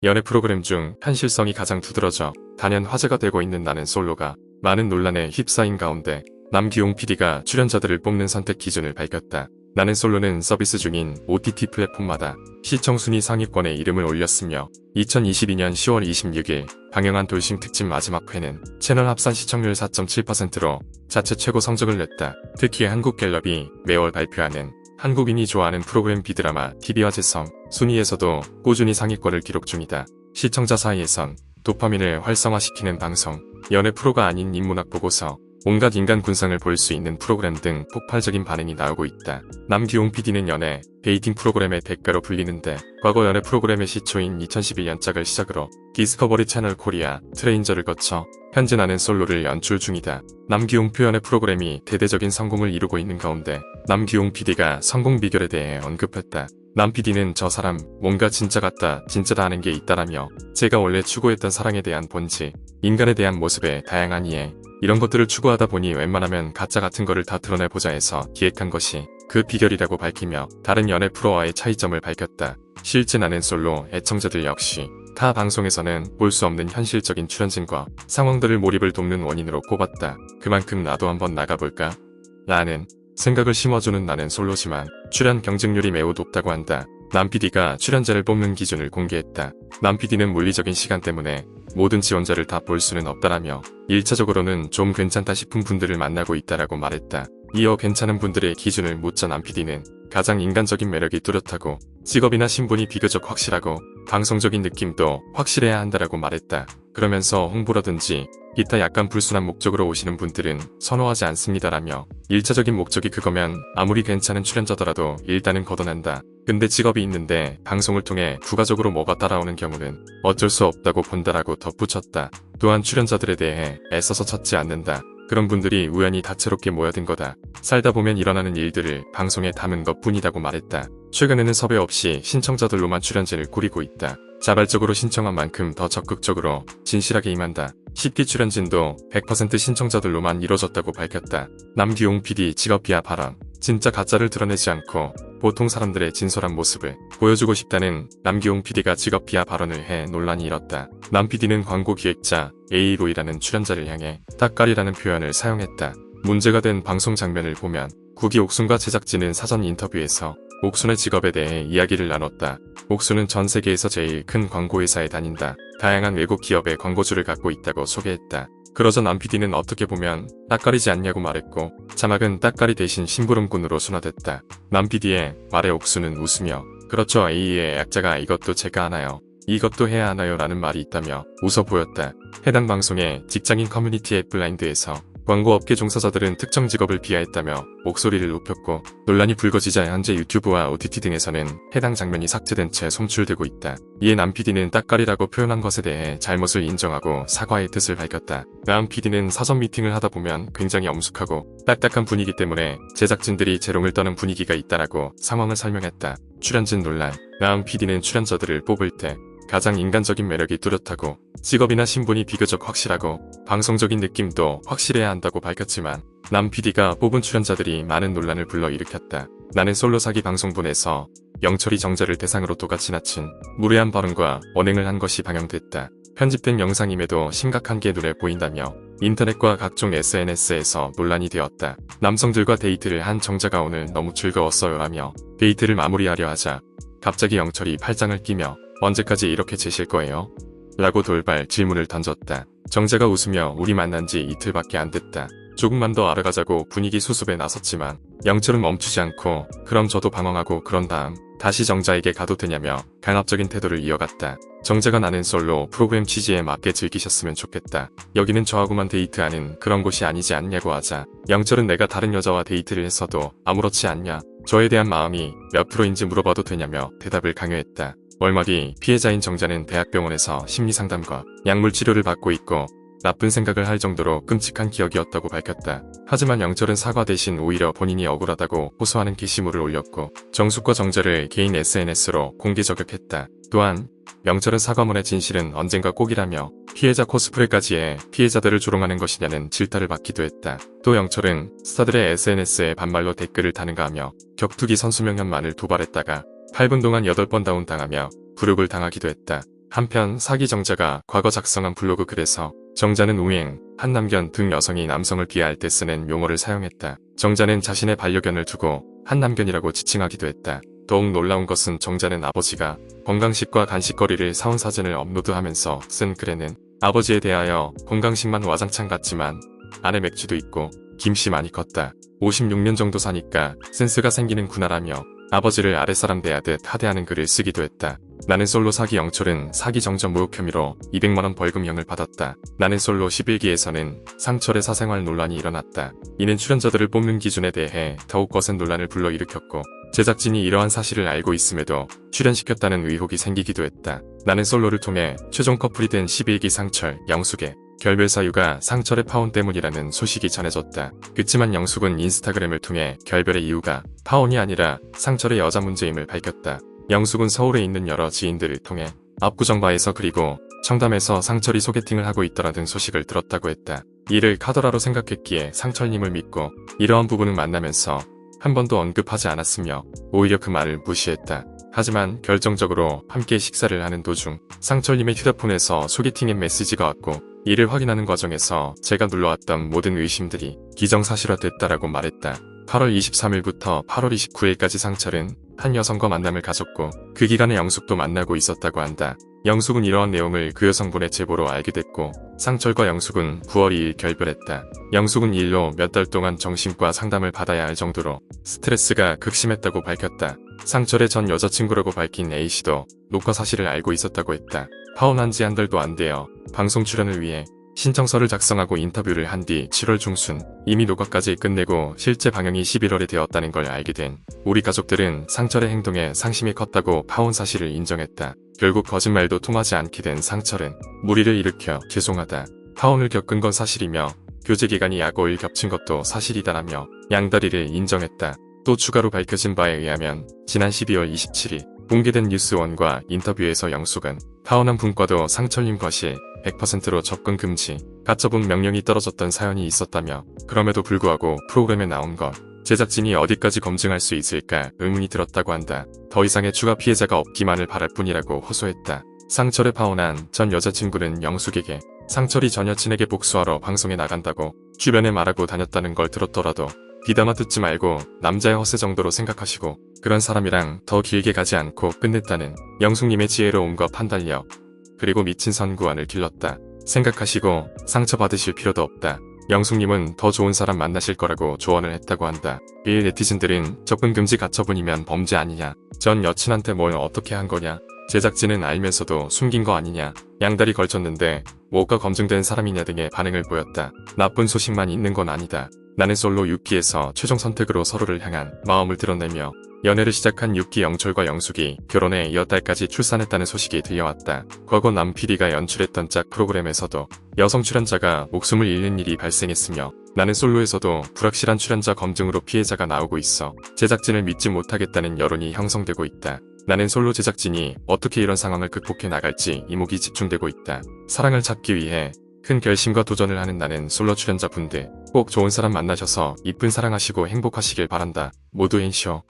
연애 프로그램 중 현실성이 가장 두드러져 단연 화제가 되고 있는 나는 솔로가 많은 논란에 휩싸인 가운데 남기용 PD가 출연자들을 뽑는 선택 기준을 밝혔다. 나는 솔로는 서비스 중인 OTT 플랫폼마다 시청 순위 상위권에 이름을 올렸으며 2022년 10월 26일 방영한 돌싱 특집 마지막 회는 채널 합산 시청률 4.7%로 자체 최고 성적을 냈다. 특히 한국갤럽이 매월 발표하는 한국인이 좋아하는 프로그램 비드라마 TV 화제성 순위에서도 꾸준히 상위권을 기록 중이다. 시청자 사이에선 도파민을 활성화시키는 방송, 연애 프로가 아닌 인문학 보고서, 온갖 인간 군상을 볼 수 있는 프로그램 등 폭발적인 반응이 나오고 있다. 남기용 PD는 연애, 데이팅 프로그램의 대가로 불리는데 과거 연애 프로그램의 시초인 2011년작을 시작으로 디스커버리 채널 코리아, 트레인저를 거쳐 현재 나는 솔로를 연출 중이다. 남기용 표현의 프로그램이 대대적인 성공을 이루고 있는 가운데 남기용 PD가 성공 비결에 대해 언급했다. 남 PD는 저 사람 뭔가 진짜 같다 진짜다 하는 게 있다라며 제가 원래 추구했던 사랑에 대한 본질, 인간에 대한 모습의 다양한 이해 이런 것들을 추구하다 보니 웬만하면 가짜 같은 거를 다 드러내보자 해서 기획한 것이 그 비결이라고 밝히며 다른 연애 프로와의 차이점을 밝혔다. 실제 나는 솔로 애청자들 역시 타 방송에서는 볼 수 없는 현실적인 출연진과 상황들을 몰입을 돕는 원인으로 꼽았다. 그만큼 나도 한번 나가볼까? 라는 생각을 심어주는 나는 솔로지만 출연 경쟁률이 매우 높다고 한다. 남 PD가 출연자를 뽑는 기준을 공개했다. 남 PD는 물리적인 시간 때문에 모든 지원자를 다 볼 수는 없다라며 1차적으로는 좀 괜찮다 싶은 분들을 만나고 있다라고 말했다. 이어 괜찮은 분들의 기준을 묻자 남 PD는 가장 인간적인 매력이 뚜렷하고 직업이나 신분이 비교적 확실하고 방송적인 느낌도 확실해야 한다라고 말했다. 그러면서 홍보라든지 기타 약간 불순한 목적으로 오시는 분들은 선호하지 않습니다라며 1차적인 목적이 그거면 아무리 괜찮은 출연자더라도 일단은 걷어낸다. 근데 직업이 있는데 방송을 통해 부가적으로 뭐가 따라오는 경우는 어쩔 수 없다고 본다라고 덧붙였다. 또한 출연자들에 대해 애써서 찾지 않는다. 그런 분들이 우연히 다채롭게 모여든 거다. 살다 보면 일어나는 일들을 방송에 담은 것뿐이라고 말했다. 최근에는 섭외 없이 신청자들로만 출연진을 꾸리고 있다. 자발적으로 신청한 만큼 더 적극적으로 진실하게 임한다. 10기 출연진도 100% 신청자들로만 이뤄졌다고 밝혔다. 남기용 PD 직업 비하 발언. 진짜 가짜를 드러내지 않고 보통 사람들의 진솔한 모습을 보여주고 싶다는 남기용 PD가 직업 비하 발언을 해 논란이 일었다. 남 PD는 광고 기획자 A로이라는 출연자를 향해 따까리라는 표현을 사용했다. 문제가 된 방송 장면을 보면 국기 옥순과 제작진은 사전 인터뷰에서 옥순의 직업에 대해 이야기를 나눴다. 옥순은 전 세계에서 제일 큰 광고회사에 다닌다. 다양한 외국 기업의 광고주를 갖고 있다고 소개했다. 그러자 남 PD는 어떻게 보면 따까리지 않냐고 말했고 자막은 따까리 대신 심부름꾼으로 순화됐다. 남 PD의 말에 옥수는 웃으며 그렇죠 A의 약자가 이것도 제가 하나요? 이것도 해야 하나요? 라는 말이 있다며 웃어 보였다. 해당 방송의 직장인 커뮤니티 앱 블라인드에서 광고업계 종사자들은 특정 직업을 비하했다며 목소리를 높였고 논란이 불거지자 현재 유튜브와 OTT 등에서는 해당 장면이 삭제된 채 송출되고 있다. 이에 남 PD는 따까리라고 표현한 것에 대해 잘못을 인정하고 사과의 뜻을 밝혔다. 남 PD는 사전 미팅을 하다 보면 굉장히 엄숙하고 딱딱한 분위기 때문에 제작진들이 재롱을 떠는 분위기가 있다라고 상황을 설명했다. 출연진 논란. 남 PD는 출연자들을 뽑을 때 가장 인간적인 매력이 뚜렷하고 직업이나 신분이 비교적 확실하고 방송적인 느낌도 확실해야 한다고 밝혔지만 남 PD가 뽑은 출연자들이 많은 논란을 불러일으켰다. 나는 솔로 사기 방송분에서 영철이 정자를 대상으로 도가 지나친 무례한 발언과 언행을 한 것이 방영됐다. 편집된 영상임에도 심각한 게 눈에 보인다며 인터넷과 각종 SNS에서 논란이 되었다. 남성들과 데이트를 한 정자가 오늘 너무 즐거웠어요 라며 데이트를 마무리하려 하자 갑자기 영철이 팔짱을 끼며 언제까지 이렇게 재실 거예요? 라고 돌발 질문을 던졌다. 정자가 웃으며 우리 만난 지 이틀밖에 안 됐다. 조금만 더 알아가자고 분위기 수습에 나섰지만 영철은 멈추지 않고 그럼 저도 방황하고 그런 다음 다시 정자에게 가도 되냐며 강압적인 태도를 이어갔다. 정자가 나는 솔로 프로그램 취지에 맞게 즐기셨으면 좋겠다. 여기는 저하고만 데이트하는 그런 곳이 아니지 않냐고 하자 영철은 내가 다른 여자와 데이트를 했어도 아무렇지 않냐? 저에 대한 마음이 몇 프로인지 물어봐도 되냐며 대답을 강요했다. 얼마 뒤 피해자인 정자는 대학병원에서 심리상담과 약물치료를 받고 있고 나쁜 생각을 할 정도로 끔찍한 기억이었다고 밝혔다. 하지만 영철은 사과 대신 오히려 본인이 억울하다고 호소하는 게시물을 올렸고 정숙과 정자를 개인 SNS로 공개 저격했다. 또한 영철은 사과문의 진실은 언젠가 꼭이라며 피해자 코스프레까지 해 피해자들을 조롱하는 것이냐는 질타를 받기도 했다. 또 영철은 스타들의 SNS에 반말로 댓글을 다는가 하며 격투기 선수 명현만을 도발했다가 8분 동안 8번 다운당하며 불육을 당하기도 했다. 한편 사기 정자가 과거 작성한 블로그 글에서 정자는 우행, 한남견 등 여성이 남성을 비하할 때 쓰는 용어를 사용했다. 정자는 자신의 반려견을 두고 한남견이라고 지칭하기도 했다. 더욱 놀라운 것은 정자는 아버지가 건강식과 간식거리를 사온 사진을 업로드하면서 쓴 글에는 아버지에 대하여 건강식만 와장창 같지만 안에 맥주도 있고 김씨 많이 컸다. 56년 정도 사니까 센스가 생기는구나라며 아버지를 아랫사람 대하듯 하대하는 글을 쓰기도 했다. 나는 솔로 사기 영철은 사기 정전 모욕 혐의로 200만원 벌금형을 받았다. 나는 솔로 11기에서는 상철의 사생활 논란이 일어났다. 이는 출연자들을 뽑는 기준에 대해 더욱 거센 논란을 불러일으켰고 제작진이 이러한 사실을 알고 있음에도 출연시켰다는 의혹이 생기기도 했다. 나는 솔로를 통해 최종 커플이 된 11기 상철, 영숙의 결별 사유가 상철의 파혼 때문이라는 소식이 전해졌다. 그치만 영숙은 인스타그램을 통해 결별의 이유가 파혼이 아니라 상철의 여자 문제임을 밝혔다. 영숙은 서울에 있는 여러 지인들을 통해 압구정바에서 그리고 청담에서 상철이 소개팅을 하고 있더라는 소식을 들었다고 했다. 이를 카더라로 생각했기에 상철님을 믿고 이러한 부분을 만나면서 한 번도 언급하지 않았으며 오히려 그 말을 무시했다. 하지만 결정적으로 함께 식사를 하는 도중 상철님의 휴대폰에서 소개팅의 메시지가 왔고 이를 확인하는 과정에서 제가 눌러왔던 모든 의심들이 기정사실화됐다라고 말했다. 8월 23일부터 8월 29일까지 상철은 한 여성과 만남을 가졌고 그 기간에 영숙도 만나고 있었다고 한다. 영숙은 이러한 내용을 그 여성분의 제보로 알게 됐고 상철과 영숙은 9월 2일 결별했다. 영숙은 이 일로 몇 달 동안 정신과 상담을 받아야 할 정도로 스트레스가 극심했다고 밝혔다. 상철의 전 여자친구라고 밝힌 A씨도 녹화 사실을 알고 있었다고 했다. 파혼한 지 한 달도 안 되어 방송 출연을 위해 신청서를 작성하고 인터뷰를 한 뒤 7월 중순 이미 녹화까지 끝내고 실제 방영이 11월에 되었다는 걸 알게 된 우리 가족들은 상철의 행동에 상심이 컸다고 파혼 사실을 인정했다. 결국 거짓말도 통하지 않게 된 상철은 물의를 일으켜 죄송하다. 파혼을 겪은 건 사실이며 교제 기간이 약 5일 겹친 것도 사실이다라며 양다리를 인정했다. 또 추가로 밝혀진 바에 의하면 지난 12월 27일 공개된 뉴스원과 인터뷰에서 영숙은 파혼한 분과도 상철님 과실 100%로 접근 금지, 가처분 명령이 떨어졌던 사연이 있었다며 그럼에도 불구하고 프로그램에 나온 것 제작진이 어디까지 검증할 수 있을까 의문이 들었다고 한다. 더 이상의 추가 피해자가 없기만을 바랄 뿐이라고 호소했다. 상철의 파혼한 전 여자친구는 영숙에게 상철이 전 여친에게 복수하러 방송에 나간다고 주변에 말하고 다녔다는 걸 들었더라도 귀담아 듣지 말고 남자의 허세 정도로 생각하시고 그런 사람이랑 더 길게 가지 않고 끝냈다는 영숙님의 지혜로움과 판단력 그리고 미친 선구안을 길렀다. 생각하시고 상처받으실 필요도 없다. 영숙님은 더 좋은 사람 만나실 거라고 조언을 했다고 한다. 일 네티즌들은 접근금지 가처분이면 범죄 아니냐. 전 여친한테 뭘 어떻게 한 거냐. 제작진은 알면서도 숨긴 거 아니냐. 양다리 걸쳤는데 뭐가 검증된 사람이냐 등의 반응을 보였다. 나쁜 소식만 있는 건 아니다. 나는 솔로 6기에서 최종 선택으로 서로를 향한 마음을 드러내며 연애를 시작한 6기 영철과 영숙이 결혼해 6달까지 출산했다는 소식이 들려왔다. 과거 남 PD가 연출했던 짝 프로그램에서도 여성 출연자가 목숨을 잃는 일이 발생했으며 나는 솔로에서도 불확실한 출연자 검증으로 피해자가 나오고 있어 제작진을 믿지 못하겠다는 여론이 형성되고 있다. 나는 솔로 제작진이 어떻게 이런 상황을 극복해 나갈지 이목이 집중되고 있다. 사랑을 찾기 위해 큰 결심과 도전을 하는 나는 솔로 출연자분들 꼭 좋은 사람 만나셔서 이쁜 사랑하시고 행복하시길 바란다. 모두 엔쇼.